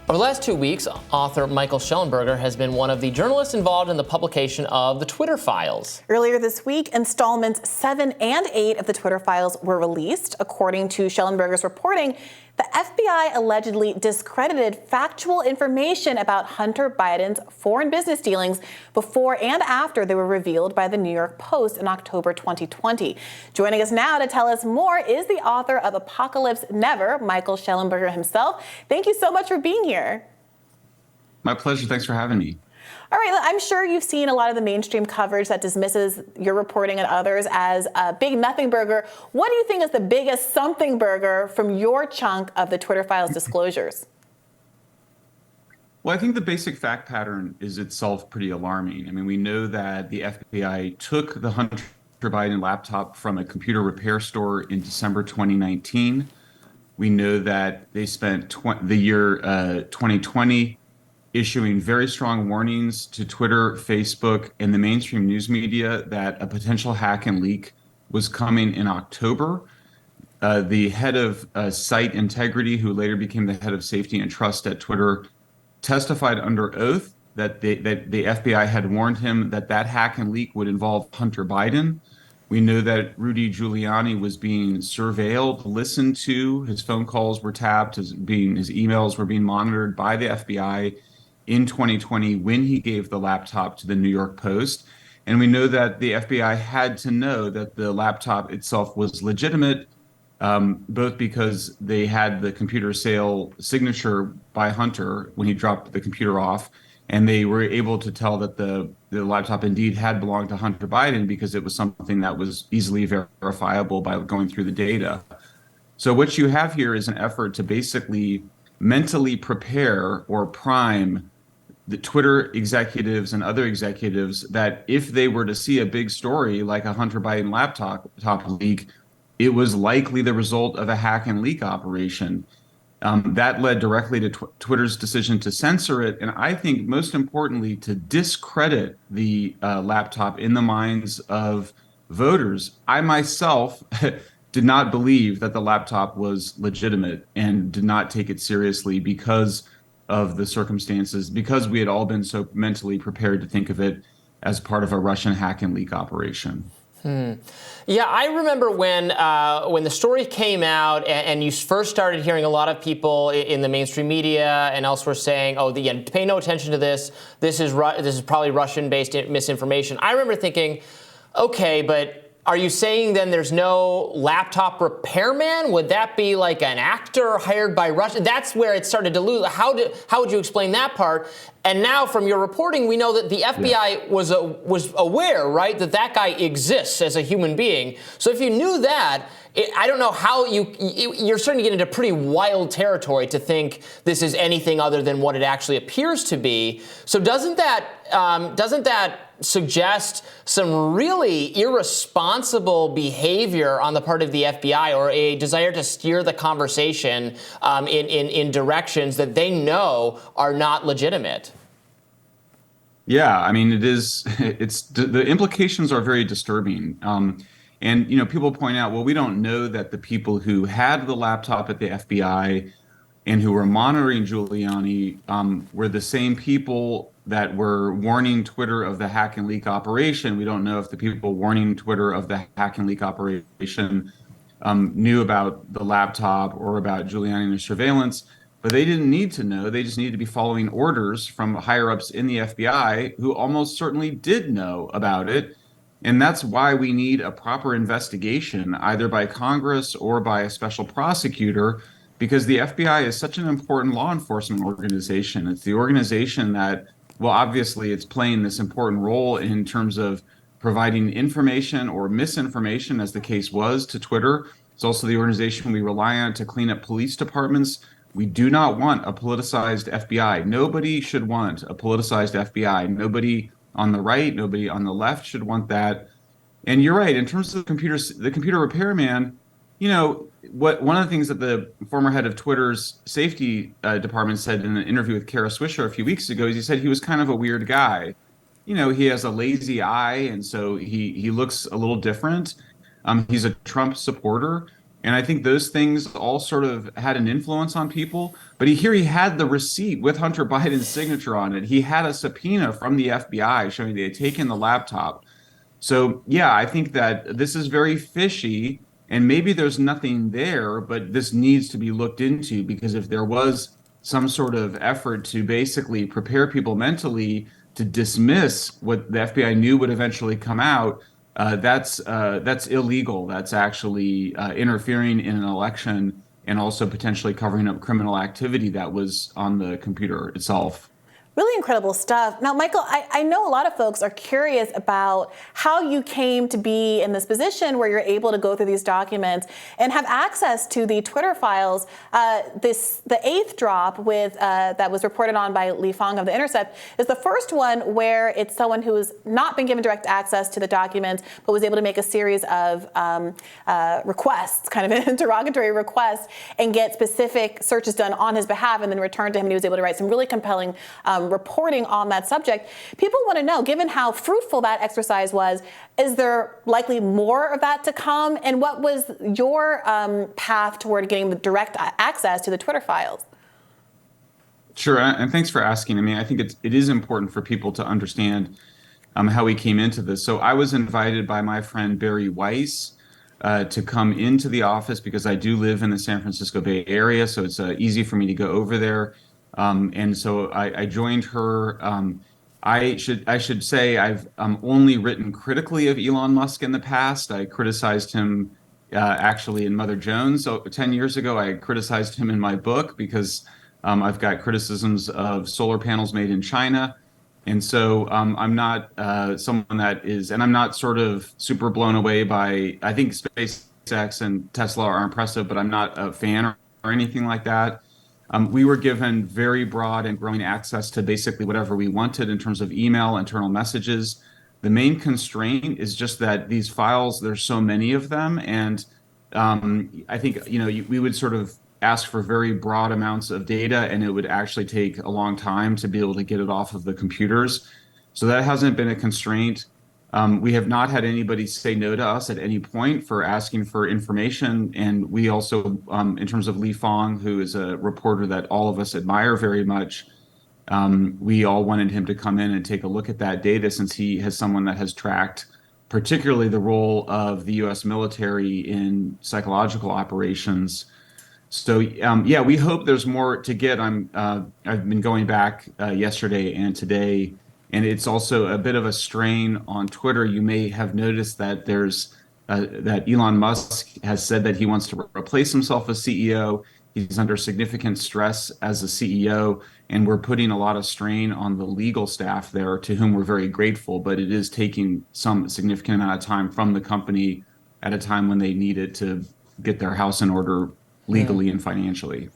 Over the last 2 weeks, author Michael Shellenberger has been one of the journalists involved in the publication of the Twitter files. Earlier this week, installments 7 and 8 of the Twitter files were released. According to Shellenberger's reporting, the FBI allegedly discredited factual information about Hunter Biden's foreign business dealings before and after they were revealed by the New York Post in October 2020. Joining us now to tell us more is the author of Apocalypse Never, Michael Shellenberger himself. Thank you so much for being here. My pleasure. Thanks for having me. All right, I'm sure you've seen a lot of the mainstream coverage that dismisses your reporting and others as a big nothing burger. What do you think is the biggest something burger from your chunk of the Twitter files disclosures? Well, I think the basic fact pattern is itself pretty alarming. I mean, we know that the FBI took the Hunter Biden laptop from a computer repair store in December 2019. We know that they spent the year 2020 issuing very strong warnings to Twitter, Facebook, and the mainstream news media that a potential hack and leak was coming in October. The head of site integrity, who later became the head of safety and trust at Twitter, testified under oath that the FBI had warned him that that hack and leak would involve Hunter Biden. We know that Rudy Giuliani was being surveilled, listened to, his phone calls were tapped, his emails were being monitored by the FBI in 2020 when he gave the laptop to the New York Post. And we know that the FBI had to know that the laptop itself was legitimate, both because they had the computer sale signature by Hunter when he dropped the computer off, and they were able to tell that the laptop indeed had belonged to Hunter Biden because it was something that was easily verifiable by going through the data. So what you have here is an effort to basically mentally prepare or prime the Twitter executives and other executives that if they were to see a big story like a Hunter Biden laptop leak, it was likely the result of a hack and leak operation. That led directly to Twitter's decision to censor it, and I think most importantly to discredit the laptop in the minds of voters. I myself did not believe that the laptop was legitimate and did not take it seriously because of the circumstances, because we had all been so mentally prepared to think of it as part of a Russian hack and leak operation. Yeah, I remember when the story came out and you first started hearing a lot of people in the mainstream media and elsewhere saying, "Oh, pay no attention to this. This is probably Russian-based misinformation." I remember thinking, "Okay, but are you saying then there's no laptop repairman? Would that be like an actor hired by Russia?" That's where it started to lose. How would you explain that part? And now from your reporting, we know that the FBI was aware, right, that guy exists as a human being. So if you knew that, I don't know how you're starting to get into pretty wild territory to think this is anything other than what it actually appears to be. So doesn't that suggest some really irresponsible behavior on the part of the FBI, or a desire to steer the conversation in directions that they know are not legitimate? Yeah, I mean, the implications are very disturbing. And, people point out, well, we don't know that the people who had the laptop at the FBI and who were monitoring Giuliani were the same people that were warning Twitter of the hack and leak operation. We don't know if the people warning Twitter of the hack and leak operation knew about the laptop or about Giuliani and the surveillance, but they didn't need to know. They just needed to be following orders from higher ups in the FBI who almost certainly did know about it. And that's why we need a proper investigation, either by Congress or by a special prosecutor, because the FBI is such an important law enforcement organization. It's the organization that, well, obviously it's playing this important role in terms of providing information or misinformation, as the case was, to Twitter. It's also the organization we rely on to clean up police departments. We do not want a politicized FBI. Nobody should want a politicized FBI. Nobody on the right, nobody on the left should want that. And you're right, in terms of the computer repairman, one of the things that the former head of Twitter's safety department said in an interview with Kara Swisher a few weeks ago is he said he was kind of a weird guy. He has a lazy eye, and so he looks a little different. He's a Trump supporter. And I think those things all sort of had an influence on people. But here he had the receipt with Hunter Biden's signature on it. He had a subpoena from the FBI showing they had taken the laptop. So, yeah, I think that this is very fishy, and maybe there's nothing there, but this needs to be looked into, because if there was some sort of effort to basically prepare people mentally to dismiss what the FBI knew would eventually come out, that's illegal. That's actually interfering in an election and also potentially covering up criminal activity that was on the computer itself. Really incredible stuff. Now, Michael, I know a lot of folks are curious about how you came to be in this position where you're able to go through these documents and have access to the Twitter files. The eighth drop that was reported on by Li Fang of The Intercept is the first one where it's someone who has not been given direct access to the documents, but was able to make a series of requests, kind of interrogatory requests, and get specific searches done on his behalf and then returned to him, and he was able to write some really compelling reporting on that subject. People want to know, given how fruitful that exercise was, is there likely more of that to come? And what was your path toward getting the direct access to the Twitter files? Sure, and thanks for asking. I mean, I think it is important for people to understand how we came into this. So I was invited by my friend Barry Weiss to come into the office because I do live in the San Francisco Bay Area, so it's easy for me to go over there. And so I joined her. I should say I've only written critically of Elon Musk in the past. I criticized him actually in Mother Jones. So 10 years ago, I criticized him in my book because I've got criticisms of solar panels made in China. And so I'm not someone that is, and I'm not sort of super blown away by, I think SpaceX and Tesla are impressive, but I'm not a fan or anything like that. We were given very broad and growing access to basically whatever we wanted in terms of email, internal messages. The main constraint is just that these files, there's so many of them. And I think, we would sort of ask for very broad amounts of data, and it would actually take a long time to be able to get it off of the computers. So that hasn't been a constraint. We have not had anybody say no to us at any point for asking for information. And we also, in terms of Li Fang, who is a reporter that all of us admire very much, we all wanted him to come in and take a look at that data, since he has someone that has tracked particularly the role of the U.S. military in psychological operations. So, yeah, we hope there's more to get. I've been going back yesterday and today. And it's also a bit of a strain on Twitter. You may have noticed that that Elon Musk has said that he wants to replace himself as CEO. He's under significant stress as a CEO, and we're putting a lot of strain on the legal staff there, to whom we're very grateful. But it is taking some significant amount of time from the company at a time when they need it to get their house in order legally and financially.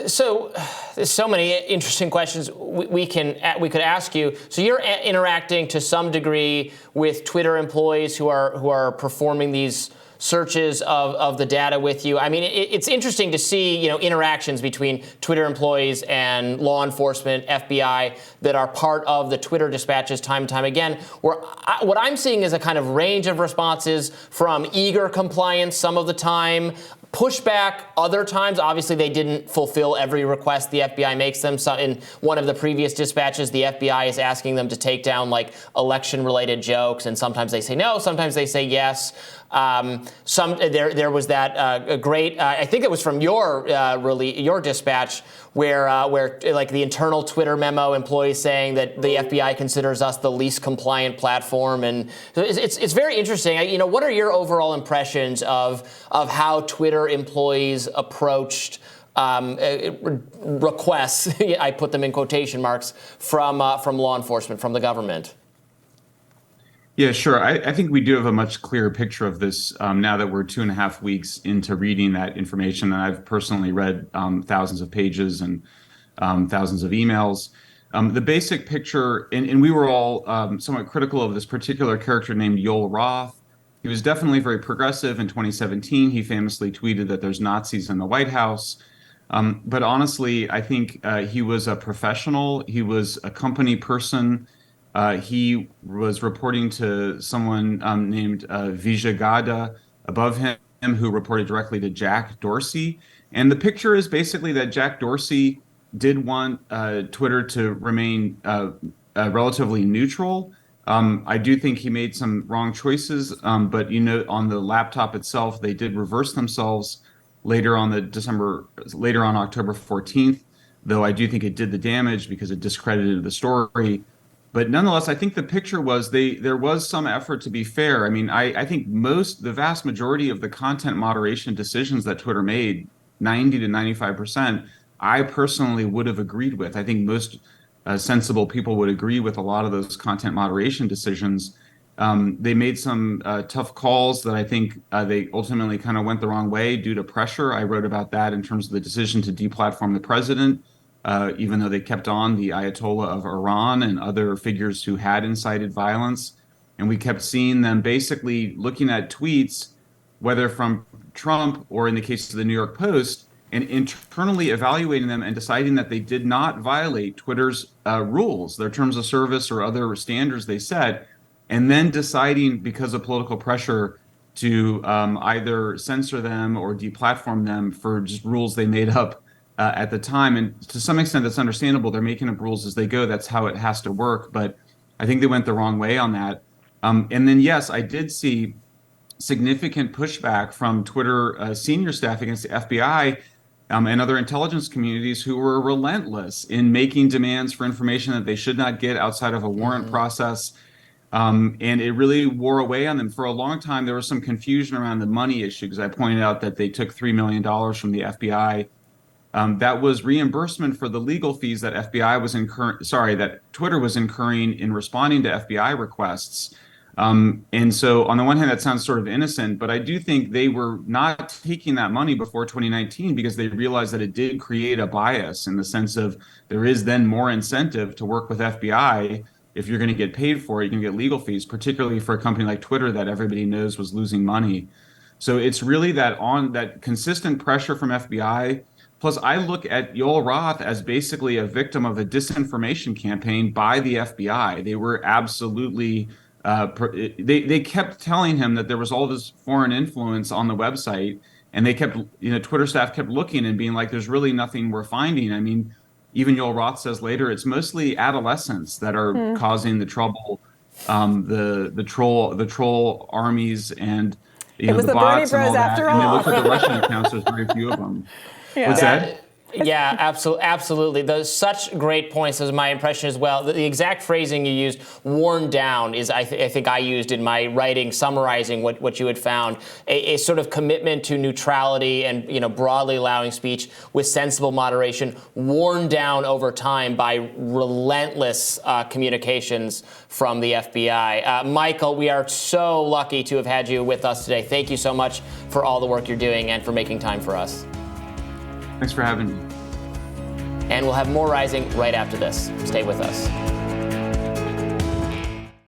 So there's so many interesting questions we could ask you. So you're interacting to some degree with Twitter employees who are performing these searches of the data with you. I mean, it's interesting to see, interactions between Twitter employees and law enforcement, FBI, that are part of the Twitter dispatches time and time again. What I'm seeing is a kind of range of responses, from eager compliance some of the time, pushback other times. Obviously, they didn't fulfill every request the FBI makes them. So in one of the previous dispatches, the FBI is asking them to take down election-related jokes, and sometimes they say no, sometimes they say yes. There was that great. I think it was from your dispatch where the internal Twitter memo, employees saying that the FBI considers us the least compliant platform, and it's very interesting. What are your overall impressions of how Twitter employees approached requests? I put them in quotation marks from law enforcement, from the government. Yeah, sure. I think we do have a much clearer picture of this now that we're 2.5 weeks into reading that information. And I've personally read thousands of pages and thousands of emails. The basic picture, and we were all somewhat critical of this particular character named Yoel Roth. He was definitely very progressive. In 2017, he famously tweeted that there's Nazis in the White House. But honestly, I think he was a professional. He was a company person. He was reporting to someone named Vijay Gadda above him. who reported directly to Jack Dorsey. And the picture is basically that Jack Dorsey did want Twitter to remain relatively neutral. I do think he made some wrong choices, but on the laptop itself, they did reverse themselves later on October 14th, though I do think it did the damage because it discredited the story. But nonetheless, I think the picture was there was some effort to be fair. I mean, I think the vast majority of the content moderation decisions that Twitter made, 90 to 95%, I personally would have agreed with. I think most sensible people would agree with a lot of those content moderation decisions. They made some tough calls that I think they ultimately kind of went the wrong way due to pressure. I wrote about that in terms of the decision to deplatform the president, even though they kept on the Ayatollah of Iran and other figures who had incited violence. And we kept seeing them basically looking at tweets, whether from Trump or in the case of the New York Post, and internally evaluating them and deciding that they did not violate Twitter's rules, their terms of service or other standards they set, and then deciding because of political pressure to either censor them or deplatform them for just rules they made up at the time. And to some extent, that's understandable. They're making up rules as they go. That's how it has to work. But I think they went the wrong way on that. And then, yes, I did see significant pushback from Twitter senior staff against the FBI and other intelligence communities who were relentless in making demands for information that they should not get outside of a warrant process. And it really wore away on them. For a long time, there was some confusion around the money issue because I pointed out that they took $3 million from the FBI. That was reimbursement for the legal fees that that Twitter was incurring in responding to FBI requests. And so on the one hand, that sounds sort of innocent, but I do think they were not taking that money before 2019 because they realized that it did create a bias in the sense of there is then more incentive to work with FBI. If you're going to get paid for it, you can get legal fees, particularly for a company like Twitter that everybody knows was losing money. So it's really that consistent pressure from FBI. Plus, I look at Yoel Roth as basically a victim of a disinformation campaign by the FBI. They were absolutely they kept telling him that there was all this foreign influence on the website, and they kept, Twitter staff kept looking and being like, "There's really nothing we're finding." I mean, even Yoel Roth says later, it's mostly adolescents that are causing the trouble, the troll armies, and it was the the Bernie bots and all Bros that. after And they all. looked at the Russian accounts. There's very few of them. Yeah. What's that? Yeah, absolutely. Those such great points. That was my impression as well. The exact phrasing you used, "worn down," is I think I used in my writing summarizing what you had found. A sort of commitment to neutrality and broadly allowing speech with sensible moderation, worn down over time by relentless communications from the FBI. Michael, we are so lucky to have had you with us today. Thank you so much for all the work you're doing and for making time for us. Thanks for having me. And we'll have more Rising right after this. Stay with us.